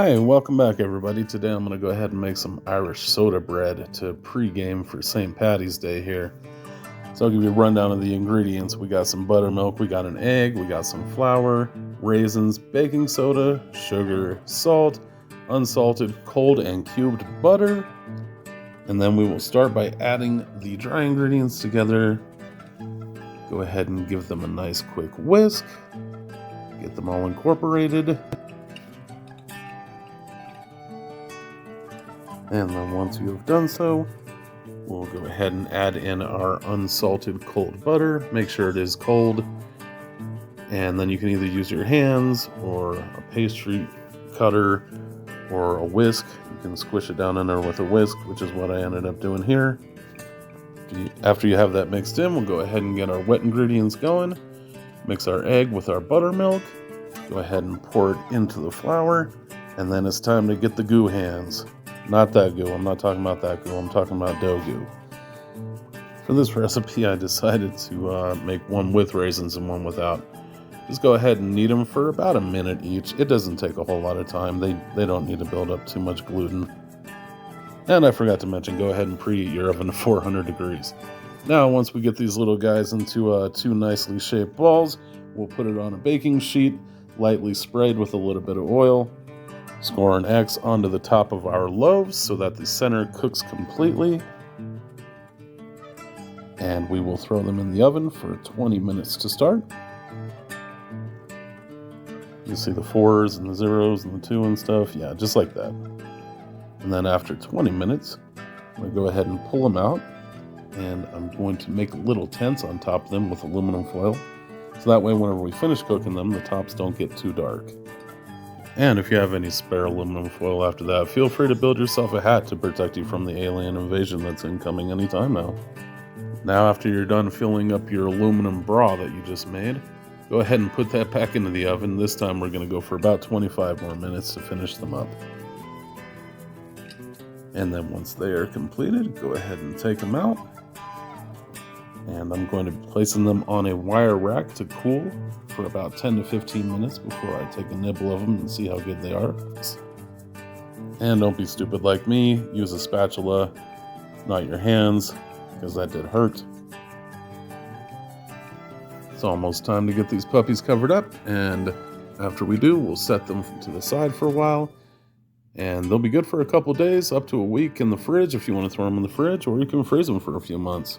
Hi, welcome back everybody. Today I'm going to go ahead and make some Irish soda bread to pre-game for St. Patty's Day here. So I'll give you a rundown of the ingredients. We got some buttermilk, we got an egg, we got some flour, raisins, baking soda, sugar, salt, unsalted, cold and cubed butter. And then we will start by adding the dry ingredients together. Go ahead and give them a nice quick whisk. Get them all incorporated. And then once you have done so, we'll go ahead and add in our unsalted cold butter. Make sure it is cold. And then you can either use your hands or a pastry cutter or a whisk. You can squish it down in there with a whisk, which is what I ended up doing here. After you have that mixed in, we'll go ahead and get our wet ingredients going. Mix our egg with our buttermilk. Go ahead and pour it into the flour. And then it's time to get the goo hands. Not that goo, I'm not talking about that goo, I'm talking about dough goo. For this recipe, I decided to make one with raisins and one without. Just go ahead and knead them for about a minute each. It doesn't take a whole lot of time. They don't need to build up too much gluten. And I forgot to mention, go ahead and preheat your oven to 400 degrees. Now, once we get these little guys into two nicely shaped balls, we'll put it on a baking sheet, lightly sprayed with a little bit of oil. Score an X onto the top of our loaves so that the center cooks completely. And we will throw them in the oven for 20 minutes to start. You see the 4s and the 0s and the 2 and stuff. Yeah, just like that. And then after 20 minutes, I'm going to go ahead and pull them out. And I'm going to make little tents on top of them with aluminum foil. So that way, whenever we finish cooking them, the tops don't get too dark. And if you have any spare aluminum foil after that, feel free to build yourself a hat to protect you from the alien invasion that's incoming anytime now. Now, after you're done filling up your aluminum bra that you just made, go ahead and put that back into the oven. This time we're going to go for about 25 more minutes to finish them up. And then once they are completed, go ahead and take them out. And I'm going to be placing them on a wire rack to cool for about 10 to 15 minutes before I take a nibble of them and see how good they are. And don't be stupid like me, use a spatula, not your hands, because that did hurt. It's almost time to get these puppies covered up, and after we do, we'll set them to the side for a while. And they'll be good for a couple days, up to a week in the fridge if you want to throw them in the fridge, or you can freeze them for a few months.